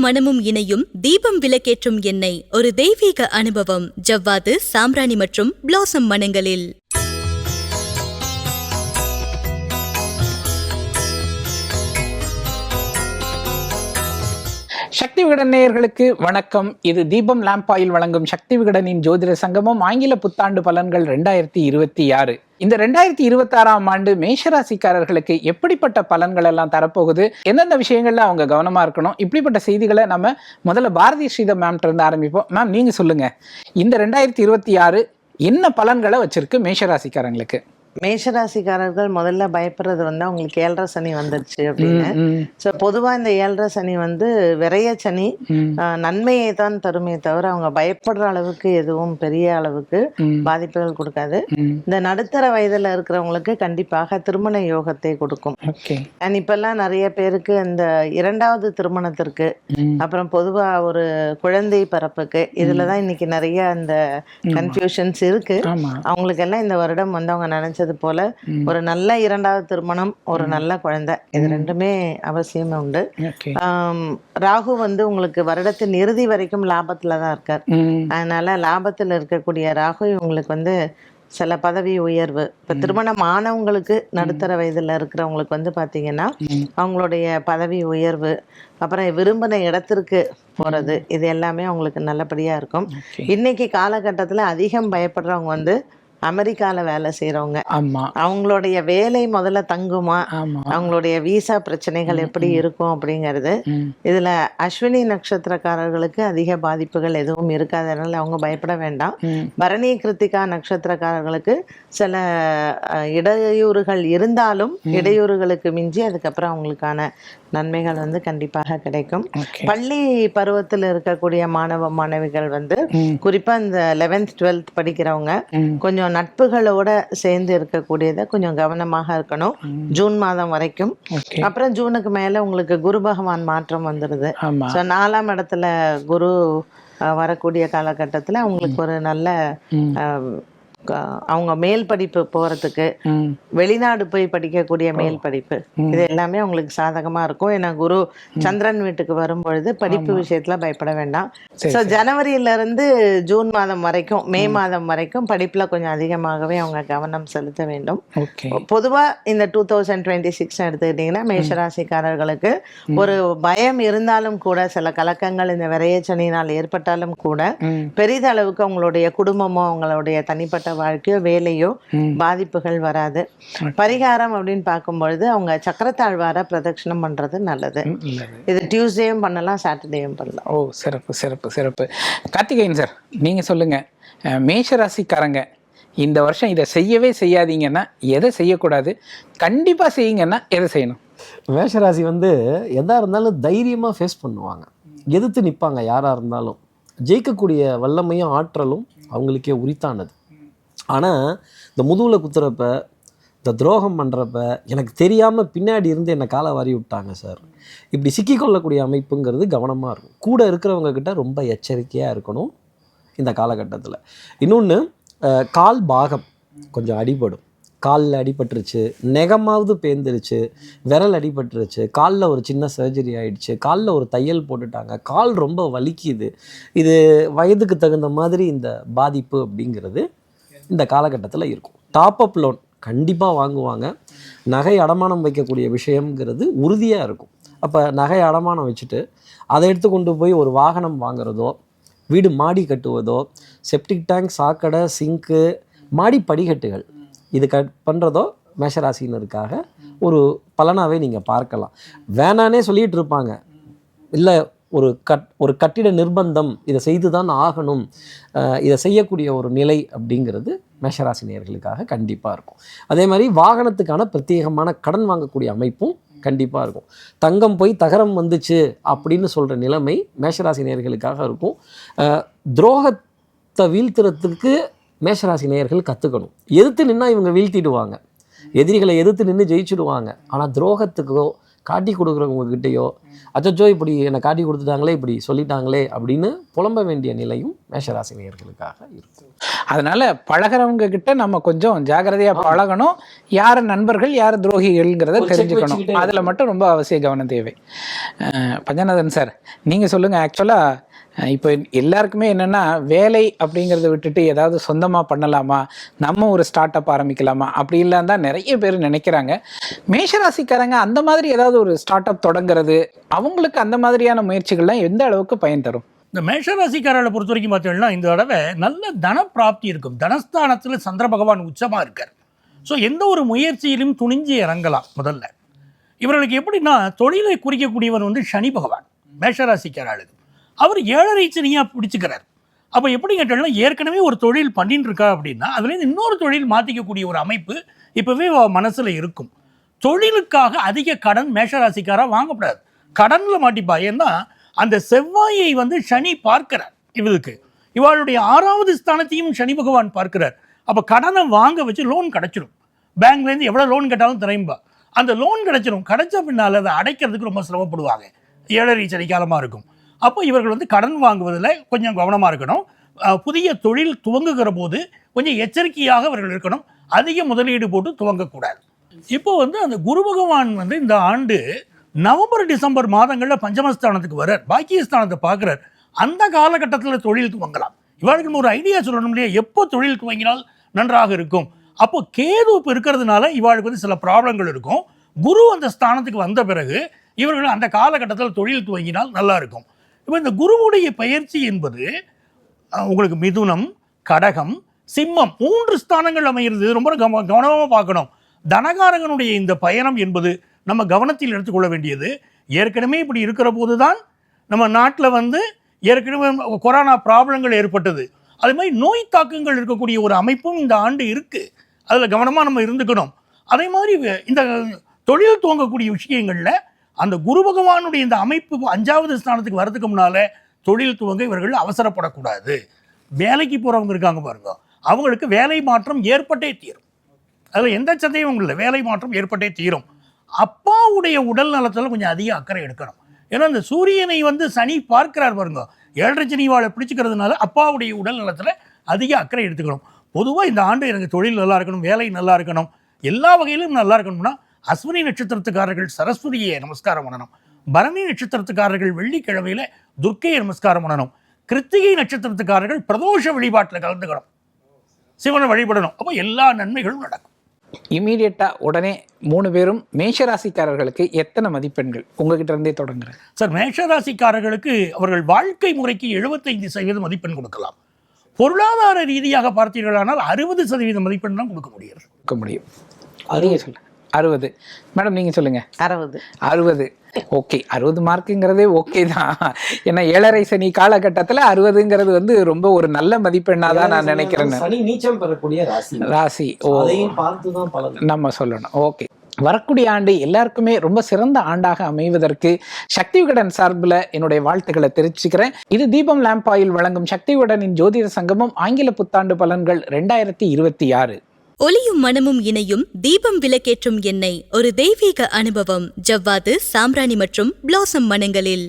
மணமும் இணையும் தீபம் விளக்கேற்றும் எண்ணெய் ஒரு தெய்வீக அனுபவம். ஜவ்வாது, சாம்பிராணி மற்றும் பிளாசம் மணங்களில். சக்தி விகடன் நேயர்களுக்கு வணக்கம். இது தீபம் லேம்ப் ஆயில் வழங்கும் சக்தி விகடனின் ஜோதிட சங்கமம் ஆங்கில புத்தாண்டு பலன்கள் 2026. இந்த 2026ஆம் ஆண்டு மேஷராசிக்காரர்களுக்கு எப்படிப்பட்ட பலன்கள் எல்லாம் தரப்போகுது, எந்தெந்த விஷயங்கள்ல அவங்க கவனமா இருக்கணும், இப்படிப்பட்ட செய்திகளை நம்ம முதல்ல பாரதி ஸ்ரீதர் மேம்கிட்ட இருந்து ஆரம்பிப்போம். மேம், நீங்க சொல்லுங்க, இந்த 2026 என்ன பலன்களை வச்சிருக்கு மேஷராசிக்காரங்களுக்கு? மேஷராசிக்காரர்கள் முதல்ல பயப்படுறது அவங்களுக்கு 7.5 சனி வந்துருச்சு அப்படின்னு. ஸோ பொதுவாக இந்த 7.5 சனி விரைய சனி, நன்மையை தான் தருமே தவிர அவங்க பயப்படுற அளவுக்கு எதுவும் பெரிய அளவுக்கு பாதிப்புகள் கொடுக்காது. இந்த நடுத்தர வயதில் இருக்கிறவங்களுக்கு கண்டிப்பாக திருமண யோகத்தை கொடுக்கும். அண்ட் இப்பெல்லாம் நிறைய பேருக்கு இந்த 2வது திருமணத்திற்கு அப்புறம் பொதுவாக ஒரு குழந்தை பிறப்புக்கு இதில் தான் இன்னைக்கு நிறைய அந்த கன்ஃபியூஷன்ஸ் இருக்கு. அவங்களுக்கெல்லாம் இந்த வருடம் அவங்க நினைச்ச போல ஒரு நல்ல 2வது திருமணம், ஒரு நல்ல குழந்தை, இது ரெண்டுமே அவசியம் உண்டு. ராகு உங்களுக்கு வருடத்தின் இறுதி வரைக்கும் லாபத்துல தான் இருக்கார். அதனால லாபத்துல இருக்கக்கூடிய ராகு உங்களுக்கு சில பதவி உயர்வு, இப்ப திருமணம் ஆனவங்களுக்கு நடுத்தர வயதுல இருக்கிறவங்களுக்கு பாத்தீங்கன்னா அவங்களுடைய பதவி உயர்வு, அப்புறம் விரும்பின இடத்திற்கு போறது, இது எல்லாமே அவங்களுக்கு நல்லபடியா இருக்கும். இன்னைக்கு காலகட்டத்துல அதிகம் பயப்படுறவங்க அமெரிக்கால வேலை செய்யறவங்க. அவங்களுடைய வேலை முதல்ல தங்குமா, அவங்களுடைய விசா பிரச்சனைகள் எப்படி இருக்கும் அப்படிங்கிறது. இதுல அஸ்வினி நட்சத்திரக்காரர்களுக்கு அதிக பாதிப்புகள் எதுவும் இருக்காதனால அவங்க பயப்பட வேண்டாம். பரணி கிருத்திகா நட்சத்திரக்காரர்களுக்கு சில இடையூறுகள் இருந்தாலும் இடையூறுகளுக்கு மிஞ்சி அதுக்கப்புறம் அவங்களுக்கான நன்மைகள் கண்டிப்பாக கிடைக்கும். பள்ளி பருவத்தில் இருக்கக்கூடிய மாணவ மாணவிகள் குறிப்பா இந்த 11th 12th படிக்கிறவங்க கொஞ்சம் நட்புகளோட சேர்ந்து இருக்கக்கூடியதை கொஞ்சம் கவனமாக இருக்கணும் ஜூன் மாதம் வரைக்கும். அப்புறம் ஜூனுக்கு மேல உங்களுக்கு குரு பகவான் மாற்றம் வந்துடுது. 4ஆம் இடத்துல குரு வரக்கூடிய காலகட்டத்துல அவங்களுக்கு ஒரு நல்ல அவங்க மேல் படிப்பு போறதுக்கு, வெளிநாடு போய் படிக்கக்கூடிய மேல் படிப்பு, இது எல்லாமே அவங்களுக்கு சாதகமா இருக்கும். ஏன்னா குரு சந்திரன் வீட்டுக்கு வரும்பொழுது படிப்பு விஷயத்துல பயப்பட வேண்டாம். ஸோ ஜனவரியில இருந்து ஜூன் மாதம் வரைக்கும், மே மாதம் வரைக்கும் படிப்புல கொஞ்சம் அதிகமாகவே அவங்க கவனம் செலுத்த வேண்டும். பொதுவா இந்த 2026 எடுத்துக்கிட்டீங்கன்னா மேஷராசிக்காரர்களுக்கு ஒரு பயம் இருந்தாலும் கூட, சில கலக்கங்கள் இந்த விரையச்சனினால் ஏற்பட்டாலும் கூட பெரிதளவுக்கு அவங்களுடைய குடும்பமோ அவங்களுடைய தனிப்பட்ட வாழ்க்கையோ வேலையோ பாதிப்புகள் வராது. பரிகாரம் அப்படின்னு பார்க்கும்பொழுது அவங்க சக்கரத்தாழ்வார பிரதட்சணம் பண்றது நல்லது. இது டியூஸ்டேயும் பண்ணலாம், சாட்டர்டேயும் பண்ணலாம். ஓ, சிறப்பு சிறப்பு சிறப்பு. கார்த்திகேயன் சார், நீங்க சொல்லுங்க, மேஷராசிக்காரங்க இந்த வருஷம் இதை செய்யவே செய்யாதீங்கன்னா எதை செய்யக்கூடாது, கண்டிப்பா செய்யுங்கன்னா எதை செய்யணும்? மேஷராசி எதா இருந்தாலும் தைரியமா ஃபேஸ் பண்ணுவாங்க, எதிர்த்து நிற்பாங்க. யாரா இருந்தாலும் ஜெயிக்கக்கூடிய வல்லமையும் ஆற்றலும் அவங்களுக்கே உரித்தானது. ஆனால் இந்த முதுகில் குத்துறப்ப, இந்த துரோகம் பண்ணுறப்ப, எனக்கு தெரியாமல் பின்னாடி இருந்து என்னை காலை வாரி விட்டாங்க சார், இப்படி சிக்கிக்கொள்ளக்கூடிய அமைப்புங்கிறது கவனமாக இருக்கும். கூட இருக்கிறவங்க கிட்ட ரொம்ப எச்சரிக்கையாக இருக்கணும் இந்த காலகட்டத்தில். இன்னொன்று, கால் பாகம் கொஞ்சம் அடிபடும். காலில் அடிபட்டுருச்சு, நெகமாவது பேந்துருச்சு, விரல் அடிபட்டுருச்சு, காலில் ஒரு சின்ன சர்ஜரி ஆகிடுச்சு, காலில் ஒரு தையல் போட்டுட்டாங்க, கால் ரொம்ப வலிக்குது. இது வயதுக்கு தகுந்த மாதிரி இந்த பாதிப்பு அப்படிங்கிறது இந்த காலகட்டத்தில் இருக்கும். டாப் அப் லோன் கண்டிப்பாக வாங்குவாங்க. நகை அடமானம் வைக்கக்கூடிய விஷயங்கிறது உறுதியாக இருக்கும். அப்போ நகை அடமானம் வச்சுட்டு அதை எடுத்து கொண்டு போய் ஒரு வாகனம் வாங்குறதோ, வீடு மாடி கட்டுவதோ, செப்டிக் டேங்க், சாக்கடை, சிங்க்கு, மாடி படிக்கட்டுகள் இது பண்ணுறதோ மேஷராசினருக்காக ஒரு பலனாகவே நீங்கள் பார்க்கலாம். வேணானே சொல்லிகிட்டு இருப்பாங்க, இல்லை ஒரு கட்டிட நிர்பந்தம், இதை செய்து தான் ஆகணும், இதை செய்யக்கூடிய ஒரு நிலை அப்படிங்கிறது மேஷராசினியர்களுக்காக கண்டிப்பாக இருக்கும். அதே மாதிரி வாகனத்துக்கான பிரத்யேகமான கடன் வாங்கக்கூடிய அமைப்பும் கண்டிப்பாக இருக்கும். தங்கம் போய் தகரம் வந்துச்சு அப்படின்னு சொல்கிற நிலைமை மேஷராசினியர்களுக்காக இருக்கும். துரோகத்தை வீழ்த்துறதுக்கு மேஷராசினியர்கள் கற்றுக்கணும். எதிர்த்து நின்னா இவங்க வீழ்த்திடுவாங்க, எதிரிகளை எதிர்த்து நின்று ஜெயிச்சுடுவாங்க. ஆனால் துரோகத்துக்கோ காட்டி கொடுக்குறவங்க கிட்டேயோ அச்சோ இப்படி என்னை காட்டி கொடுத்துட்டாங்களே, இப்படி சொல்லிட்டாங்களே அப்படின்னு புலம்ப வேண்டிய நிலையும் மேஷராசி நேயர்களுக்காக இருக்கும். அதனால பழகிறவங்க கிட்ட நம்ம கொஞ்சம் ஜாக்கிரதையா பழகணும். யார் நண்பர்கள் யார் துரோகிகள்ங்கிறத தெரிஞ்சுக்கணும். அதுல மட்டும் ரொம்ப அவசிய கவனம் தேவை. பஞ்சநாதன் சார், நீங்க சொல்லுங்க. ஆக்சுவலா இப்போ எல்லாருக்குமே என்னென்னா, வேலை அப்படிங்கிறத விட்டுட்டு ஏதாவது சொந்தமாக பண்ணலாமா, நம்ம ஒரு ஸ்டார்ட் அப் ஆரம்பிக்கலாமா அப்படி இல்லாம தான் நிறைய பேர் நினைக்கிறாங்க. மேஷராசிக்காரங்க அந்த மாதிரி ஏதாவது ஒரு ஸ்டார்ட் அப் தொடங்குறது, அவங்களுக்கு அந்த மாதிரியான முயற்சிகள்லாம் எந்த அளவுக்கு பயன் தரும்? இந்த மேஷராசிக்காரர்களை பொறுத்த வரைக்கும் பார்த்தீங்கன்னா, இந்த தடவை நல்ல தன பிராப்தி இருக்கும். தனஸ்தானத்தில் சந்திர பகவான் உச்சமாக இருக்கார். ஸோ எந்த ஒரு முயற்சியிலும் துணிஞ்சு இறங்கலாம். முதல்ல இவர்களுக்கு எப்படின்னா, தொழிலை குறிக்கக்கூடியவர் வந்து சனி பகவான். மேஷராசிக்காரர்களுக்கு அவர் 7.5 சனியாக பிடிச்சிக்கிறார். அப்போ எப்படி கேட்டாலும், ஏற்கனவே ஒரு தொழில் பண்ணிட்டு இருக்கா அப்படின்னா அதுலேருந்து இன்னொரு தொழில் மாற்றிக்கக்கூடிய ஒரு அமைப்பு இப்போவே மனசில் இருக்கும். தொழிலுக்காக அதிக கடன் மேஷராசிக்காராக வாங்கக்கூடாது. கடனில் மாட்டிப்பா. ஏன்னா அந்த செவ்வாயை வந்து சனி பார்க்கிறார். இவளுடைய 6வது ஸ்தானத்தையும் சனி பகவான் பார்க்கிறார். அப்போ கடனை வாங்க வச்சு லோன் கிடச்சிடும். பேங்க்லேருந்து எவ்வளோ லோன் கேட்டாலும் தரையும்பா. அந்த லோன் கிடச்சிடும். கிடைச்ச பின்னால் அதை அடைக்கிறதுக்கு ரொம்ப சிரமப்படுவாங்க. 7.5 சனி காலமாக இருக்கும். அப்போ இவர்கள் வந்து கடன் வாங்குவதில் கொஞ்சம் கவனமாக இருக்கணும். புதிய தொழில் துவங்குகிற போது கொஞ்சம் எச்சரிக்கையாக அவர்கள் இருக்கணும். அதிக முதலீடு போட்டு துவங்கக்கூடாது. இப்போ வந்து அந்த குரு பகவான் வந்து இந்த ஆண்டு நவம்பர் டிசம்பர் மாதங்களில் பஞ்சமஸ்தானத்துக்கு வர்றார். பாக்கியஸ்தானத்தை பார்க்குறார். அந்த காலகட்டத்தில் தொழில் துவங்கலாம். இவர்களுக்கு ஒரு ஐடியா சொல்லணும் இல்லையா, எப்போ தொழில் துவங்கினால் நன்றாக இருக்கும். அப்போ கேது இப்போ இருக்கிறதுனால இவளுக்கு வந்து சில ப்ராப்ளங்கள் இருக்கும். குரு அந்த ஸ்தானத்துக்கு வந்த பிறகு இவர்கள் அந்த காலகட்டத்தில் தொழில் துவங்கினால் நல்லா இருக்கும். இப்போ இந்த குருவுடைய பயிற்சி என்பது உங்களுக்கு மிதுனம், கடகம், சிம்மம் 3 ஸ்தானங்கள் அமைகிறது. ரொம்ப கவனமாக பார்க்கணும். தனகாரகனுடைய இந்த பயணம் என்பது நம்ம கவனத்தில் எடுத்துக்கொள்ள வேண்டியது. ஏற்கனவே இப்படி இருக்கிற போது தான் நம்ம நாட்டில் வந்து ஏற்கனவே கொரோனா ப்ராப்ளங்கள் ஏற்பட்டது. அது மாதிரி நோய் தாக்கங்கள் இருக்கக்கூடிய ஒரு அமைப்பும் இந்த ஆண்டு இருக்குது. அதில் கவனமாக நம்ம இருந்துக்கணும். அதே மாதிரி இந்த தொழில் துவங்கக்கூடிய விஷயங்களில் அந்த குரு பகவானுடைய இந்த அமைப்பு 5வது ஸ்தானத்துக்கு வரதுக்கு முன்னால் தொழில் துவங்க இவர்கள் அவசரப்படக்கூடாது. வேலைக்கு போகிறவங்க இருக்காங்க பாருங்க, அவங்களுக்கு வேலை மாற்றம் ஏற்பட்டே தீரும். அதில் எந்த சந்தேகமும் இல்லை, வேலை மாற்றம் ஏற்பட்டே தீரும். அப்பாவுடைய உடல் நலத்தில் கொஞ்சம் அதிக அக்கறை எடுக்கணும். ஏன்னா இந்த சூரியனை வந்து சனி பார்க்கிறார் பாருங்க, 7.5 சனி வாழை பிடிச்சிக்கிறதுனால அப்பாவுடைய உடல் நலத்தில் அதிக அக்கறை எடுத்துக்கணும். பொதுவாக இந்த ஆண்டு எனக்கு தொழில் நல்லா இருக்கணும், வேலை நல்லா இருக்கணும், எல்லா வகையிலும் நல்லா இருக்கணும்னா அஸ்வினி நட்சத்திரத்துக்காரர்கள் சரஸ்வதியை நமஸ்காரம் பண்ணணும். பரணி நட்சத்திரத்துக்காரர்கள் வெள்ளிக்கிழமையில துர்க்கையை நமஸ்காரம் பண்ணணும். கிருத்திகை நட்சத்திரத்துக்காரர்கள் பிரதோஷ வழிபாட்டில் கலந்துக்கணும், சிவனை வழிபடணும். அப்போ எல்லா நன்மைகளும் நடக்கும். இமீடியட்டா உடனே 3 பேரும் மேஷராசிக்காரர்களுக்கு எத்தனை மதிப்பெண்கள் உங்ககிட்ட இருந்தே தொடங்குறேன் சார்? மேஷராசிக்காரர்களுக்கு அவர்கள் வாழ்க்கை முறைக்கு 75% மதிப்பெண் கொடுக்கலாம். பொருளாதார ரீதியாக பார்த்தீர்களானால் 60% மதிப்பெண் தான் கொடுக்க முடியும். நீங்க சொல்லுங்க. 60 மேடம், நீங்க சொல்லுங்க. 60 ஓகே. 60 மார்க்குங்கிறதே ஓகே தான். ஏன்னா 7.5 சனி காலகட்டத்தில் 60ங்கிறது வந்து ரொம்ப ஒரு நல்ல மதிப்பெண்ணா தான் நான் நினைக்கிறேன். சனி நீச்சம் பெறக்கூடிய ராசி. நம்ம சொல்லணும். ஓகே. வரக்கூடிய ஆண்டு எல்லாருக்குமே ரொம்ப சிறந்த ஆண்டாக அமைவதற்கு சக்தி விகடன் சார்பில் என்னுடைய வாழ்த்துக்களை தெரிவிச்சுக்கிறேன். இது தீபம் லேம்ப் ஆயில் வழங்கும் சக்தி விகடனின் ஜோதிட சங்கமம் ஆங்கில புத்தாண்டு பலன்கள் 2026. ஒளியும் மனமும் இணையும் தீபம் விளக்கேற்றும் எண்ணெய் ஒரு தெய்வீக அனுபவம். ஜவ்வாது, சாம்பிராணி மற்றும் பிளாசம் மனங்களில்.